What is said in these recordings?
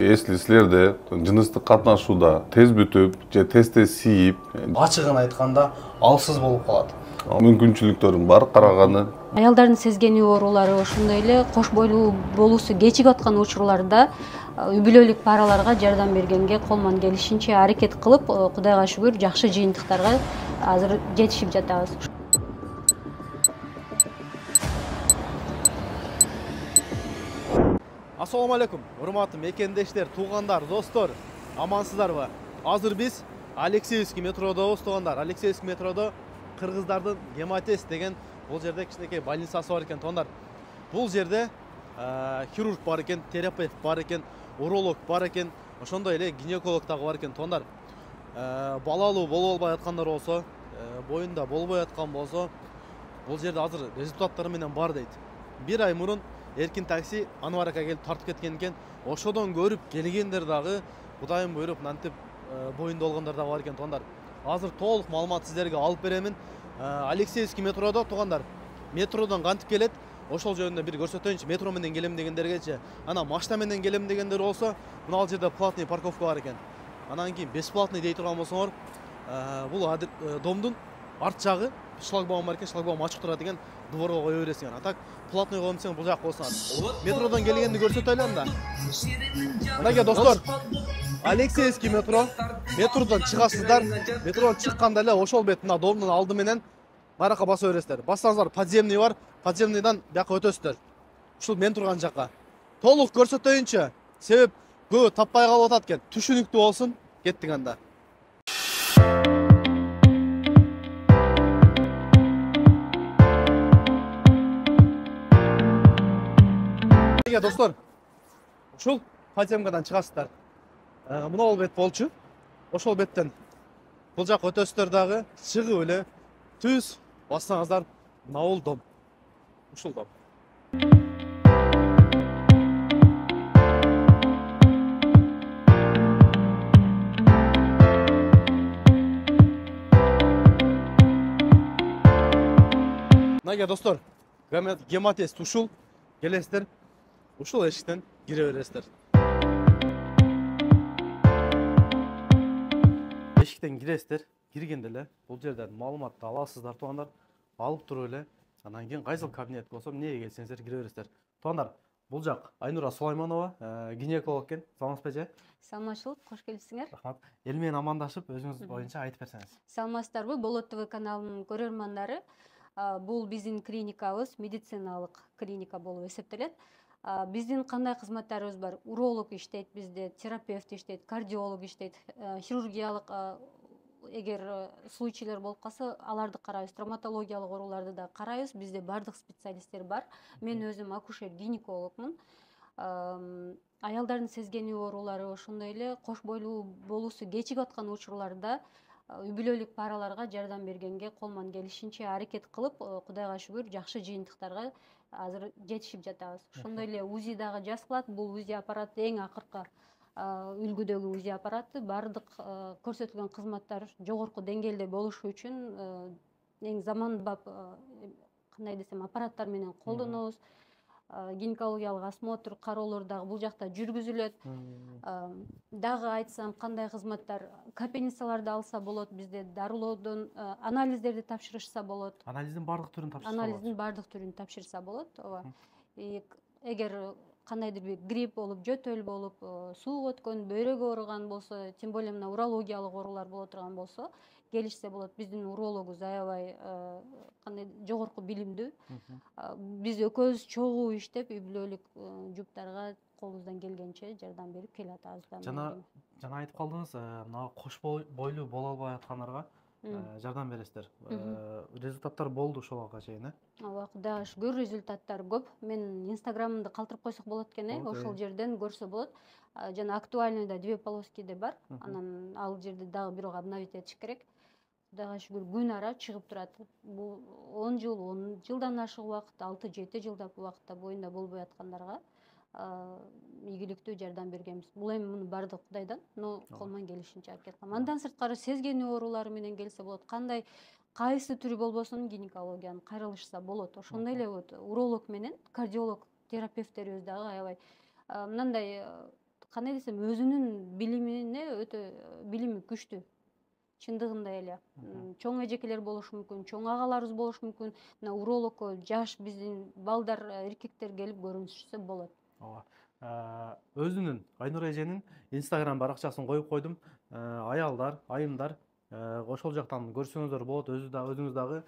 Если силерде жыныстык катнашууда тез бүтүп же тез сийип, ачыгын айтканда алсыз болуп калат. мүмкүнчүлүктөрүң бар караганы. Аялдардын сезгени оорулары ошондой эле кош бойлуу болуусу кечигип аткан учурларда үй бүлөлүк параларга жардам бергенге колмон келишинче аракет кылып, Кудайга шүгүр, жакшы жыйынтыктарга азыр жетишип жатабыз. Ассаламу алейкум, урматтуу мекендештер, туугандар, достор, амансыздарбы? Азыр биз Алексеевский метродобуз, туугандар. Алексеевский метродо кыргыздардын Гематез деген бул жерде кичинекей больницасы бар экен, туугандар. Бул жерде хирург бар экен, терапевт бар экен, уролог бар экен, ошондой эле гинеколог дагы бар экен, туугандар. Балалуу боло албай аткандар болсо, боюнда болбой аткан болсо, бул жерде азыр результаттары менен бар дейт. Бир ай мурун Эркин такси Анвар ака келип тартып кеткен экен. Ошодон көрүп келгендер дагы Кудайым буйруп мынтип боюнда болгондор дагы бар экен, туугандар. Азыр толук маалымат сиздерге алып беремин. Алексеевский метродо, туугандар, метродон кантип келет, ошол жөнүндө бир көрсөтөйүнчү. Метро менен келем дегендергечи, ана машина менен келем дегендер болсо, мына ал жерде платный парковка бар экен. Анан кийин бесплатный дей турган болсоңор, бул домдун арт жагы шлагбаум бар экен, шлагбаум ачык турат экен, дворго кое бересиң. А так платный коем десең бул жак болсун. Метродон келгенди көрсөтөлү анда. Мынакей достор, Алексеевский метродон чыгасыздар. Метродон чыкканда эле ошол бет мына домдун алды менен баракка баса бересиздер. Бассаңыздар подземный бар, подземныйдан бияка өтөсүздөр. Ушул мен турган жакка. Толук көрсөтөйүнчү. Себеп көбү таппай калып атат экен. Түшүнүктүү болсун. Кеттик анда. Достор, ушул подземкадан чыгасыздар. Мына ол бет болчу. Ошол беттен бул жак өтөсүздөр дагы, чыгып эле түз бассаңыздар мына ол дом. Ушул дом. Мынакей достор, Гематез ушул келесиздер. Ушул эшиктен кире бересиздер. Эшиктен киресиздер. Киргенде эле бул жерден маалыматты аласыздар, туугандар. Алып туруп эле анан кийин кайсыл кабинет болсо, эмнеге келсеңиздер кире бересиздер. Туугандар, бул жак Айнура Сулайманова, гинеколог экен. Саламатсызбы эже? Саламатчылык, кош келипсиңер. Рахмат. Эл менен амандашып, өзүңүз боюнча айтып берсеңиз. Саламатсыздарбы, Болот ТВ каналынын көрөрмандары. Бул биздин клиникабыз, медициналык клиника болуп эсептелет. Биздин кандай кызматтарыбыз бар? Уролог иштейт бизде, терапевт иштейт, кардиолог иштейт, хирургиялык эгер случайлар болуп калса, аларды карайбыз, травматологиялык ооруларды да карайбыз. Бизде бардык специалисттер бар. Мен өзүм акушер-гинекологмун. Аялдардын сезгени оорулары ошондой эле кош бойлуу болуусу кечигип аткан учурларда үй бүлөлүк параларга жардам бергенге колмон келишинче аракет кылып, Кудайга шүгүр, жакшы жыйынтыктарга азыр жетишип жатабыз. Ошондой эле УЗИ дагы жасалат. Бул УЗИ аппараты эң акыркы үлгүдөгү УЗИ аппараты. Бардык көрсөтүлгөн кызматтар жогорку деңгээлде болушу үчүн эң заманбап, кандай десем, аппараттар менен колдонобуз. Гинекологиялык осмотр, кароолор дагы бул жакта жүргүзүлөт. Дагы айтсам, кандай кызматтар, капельницаларды алса болот, бизде дарылоодон анализдерди тапшырышса болот. Анализдин бардык түрүн тапшырса болот. Анализдин бардык түрүн тапшырса болот. Ооба. Эгер кандайдыр бир грипп болуп, жөтөл болуп, суук өткөн, бөйрөгү ооруган болсо, тем более мына урологиялык оорулар боло турган болсо, келишсе болот. Биздин урологубуз аябай кандай жогорку билимдүү. Биз экөөбүз чогуу иштеп, үй бүлөлүк жуптарга колубуздан келгенче жардам берип келатабыз. Жана айтып калдыңыз, мына кош бойлуу боло албай аткандарга жардам бересиздер. Результаттар болду ошолго чейин, Ооба, Кудайга шүгүр, результаттар көп. Мен инстаграмымды калтырып койсок болот экен, ошол жерден көрсө болот. Жана актуальныйда 2 полоскиде бар. Анан ал жерде дагы бирок обновить этиш керек. Кудайга шүгүр, күн ара чыгып турат. Бул 10 жылдан ашык убакыт, 6-7 жылдап убакытта боюнда болбой аткандарга ийгиликтүү жардам бергенбиз. Бул эми муну бардык Кудайдан, но колмон келишинче аракет кылам. Андан сырткары сезгени оорулары менен келсе болот. Кайсы түрү болбосун гинекологиянын кайрылышса болот. Ошондой эле уролог менен кардиолог терапевттерибиз дагы аябай мындай кандай десем, өзүнүн билимине өтө билими күчтүү. Чындыгында эле. Чоң эжекелер болушу мүмкүн, чоң агаларыбыз болушу мүмкүн. Мына урологко жаш биздин балдар, эркектер келип көрүнүшсө болот. Ооба. Өзүнүн Айнур эженин Instagram баракчасын коюп койдум. Аялдар, айымдар ошол жактан көрсөңүздөр болот. Өзүңүз дагы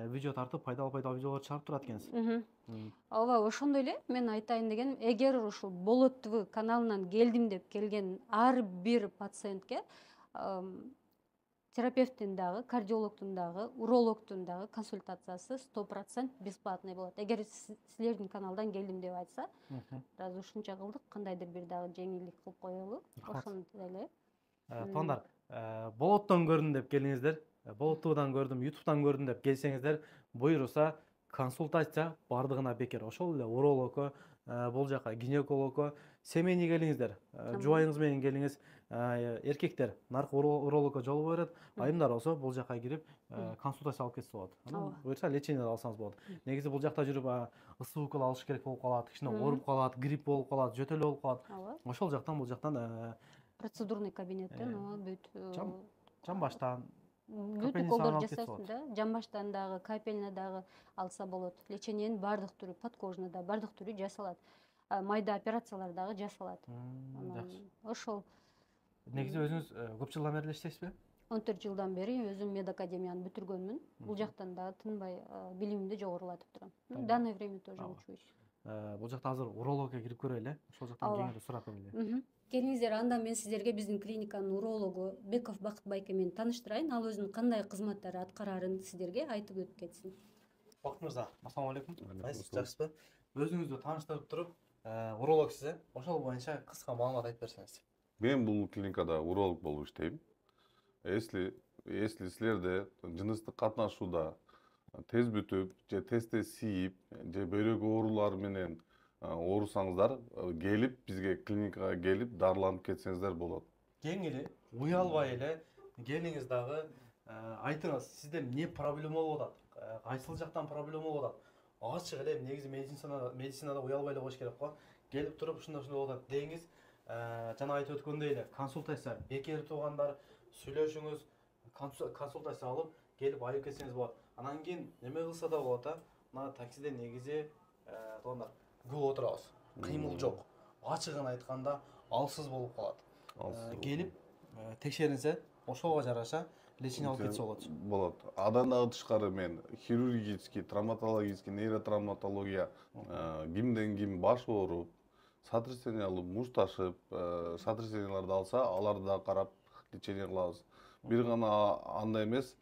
видео тартып, пайдалуу видеолор чыгарып турат экенсиз. Ооба, ошондой эле мен айтайын дегеним, эгер ушул Болот ТВ каналынан келдим деп келген ар бир пациентке терапевттин дагы, кардиологдун дагы, урологдун дагы консультациясы 100% бесплатный болот. Эгер силердин каналдан келдим деп айтса, разушунча кылдык, кандайдыр бир дагы жеңилдик кылып коелу. Ошондой эле. Туугандар, Болоттон көрдүм деп келиңиздер, Болот ТВдан көрдүм, YouTube'дан көрдүм деп келсеңиздер, буюрса консультация бардыгына бекер. Ошол эле урологко, бул жака гинекологко семейный келиңиздер, жубайыңыз менен келиңиз. Эркектер наркы урологко жолугу берет, айымдар болсо бул жака кирип консультация алып кетсе болот. Анан буюрса лечение алсаңыз болот. Негизи бул жакта жүрүп ысык укол алыш керек болуп калат, кичине ооруп калат, грипп болуп калат, жөтөлө болуп калат. Ошол жактан бул жактан процедурный кабинеттен бүт жамбаштан бүт уколдорду жасайсың да, жамбаштан дагы, капельно дагы алса болот. Лечениенин бардык түрү, подкожно да бардык түрү жасалат. Майда операциялар дагы жасалат. Ошол. Негизи өзүңүз көп жылдан бери иштейсизби? 14 жылдан бери өзүм медакадемияны бүтүргөнмүн. Бул жактан да тынбай билимимди жогорулатып турам. В данное время тоже учусь. Бул жакта азыр урологко кирип көрөлү, ошол жактан кеңири сурап көрөлү. Келиңиздер, анда мен сиздерге биздин клиниканын урологу Беков Бакыт Байке менен тааныштырайын. Ал өзүнүн кандай кызматтарды аткарарын сиздерге айтып өтүп кетсин. Бакыт мырза, ассалам алейкум. Кайсыз, жакшысызбы? Өзүңүздү тааныштырып туруп, урологсуз, ошол боюнча кыска маалымат айтып берсеңиз. Мен бул клиникада уролог болуп иштейм. Если силерде жыныстык катнашууда тез бүтүп, же тезде сийип, же бөйрөк оорулары менен оорусаңыздар, келип бизге клиникага келип дарыланып кетсеңиздер болот. Кеңири, уялбай эле келиңиз дагы, айтыңыз, сизде эмне проблема болуп атат? Кайсыл жактан проблема болуп атат? Ачык эле, негизи медицинада уялбай эле коюш керек го. Келип туруп ушундай болуп атат деңиз. Жана айтып өткөндөй эле консультация бекер туугандар, сүйлөшүңүз, консультация алып келип айып кетсеңиз болот. Анан кийин неме кылса да болот, мына таксиде негизи туугандар көп отурабыз. Кыймыл жок. Ачыгын айтканда алсыз болуп калат. Келип текшеринсе, ошого жараша лечение алып кетсе болот. Болот. Адан дагы тышкары мен хирургический, травматологический, нейротравматология, кимден ким баш ооруп, сотрясениялуу муж ташып, сотрясенияларды алса, аларды да карап лечение кылабыз. Бир гана андай эмес,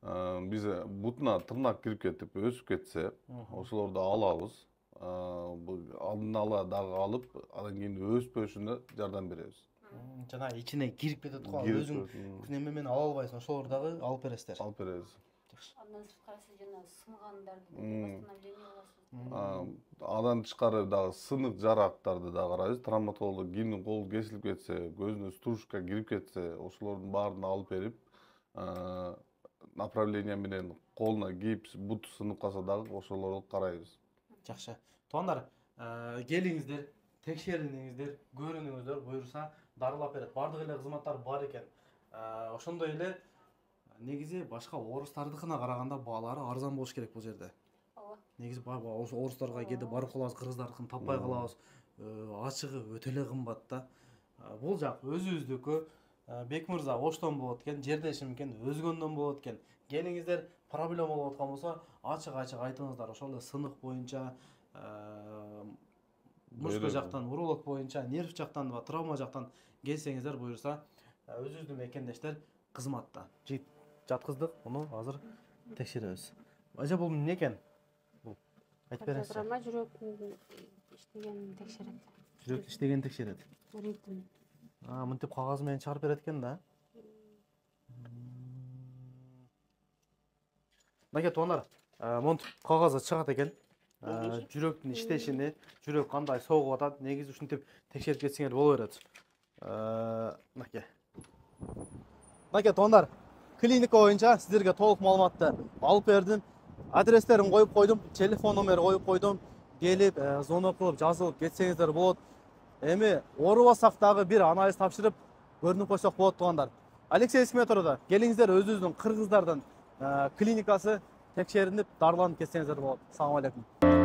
биз бутуна тырнак кирип кетип өсүп кетсе, ошолорду алабыз. Алдын ала дагы алып, андан кийин өспөшүнө жардам беребиз. Жана ичине кирип кетет го, өзүң неме менен ала албайсың, ошолорду дагы алып бересиздер. Алып беребиз. Андан сырткары сиз жана сынгандарды восстановление кыласыз. Адан тышкары дагы сынык жарактарды да карайбыз. Травматолог кимдин колу кесилип кетсе, көзүнө стружка кирип кетсе, ошолордун баарын алып берип, направление менен колуна гипс, бут сынып калса дагы ошолорду карайбыз. Жакшы. Туугандар, келиңиздер, текшериңиздер, көрүнүңүздөр, буюрса дарылап берет. Бардык эле кызматтар бар экен. Ошондой эле негизи башка орустардыкына караганда баалары арзан болуш керек бул жерде. Негизи орустарга кээде барып калабыз, кыргыздардыкын таппай калабыз. Ачыгы өтө эле кымбат да. Бул жак өзүбүздүкү. Бек мырза Оштон болот экен, жердешим экен, өзгөндөн болот экен. Келиңиздер, проблема болуп аткан болсо, ачык айтыңыздар. Ошол эле сынык боюнча, мышкы жактан, уролог боюнча, нерв жактан, травма жактан келсеңиздер, буюрса, өзүбүздүн мекендештер кызматта. Жаткыздык, муну азыр текшеребиз. Ажа бул эмне экен? Бул айтып бересиз. Кардиограмма жүрөктүн иштегенин текшерет. Жүрөк иштегенин текшерет. Ритм. Мынтип кагаз менен чыгарып берет экен да. Мынакей туугандар, монтип кагазы чыгат экен. Жүрөктүн иштешини, жүрөк кандай согуп атат, негизи ушинтип текшерип кетсеңер боло берет. Мынакей. Мынакей туугандар, клиника боюнча сиздерге толук маалыматты алып бердим. Адрестерин коюп койдум, телефон номер коюп койдум. Келип, звонок кылып, жазылып кетсеңиздер болот. эми оорубасак дагы бир анализ тапшырып көрүнүп койсок болот туугандар. Алексеевский метродо келиңиздер, өзүбүздүн кыргыздардын клиникасы текшеринип дарыланып кетсеңиздер болот. Assalamu алейкум.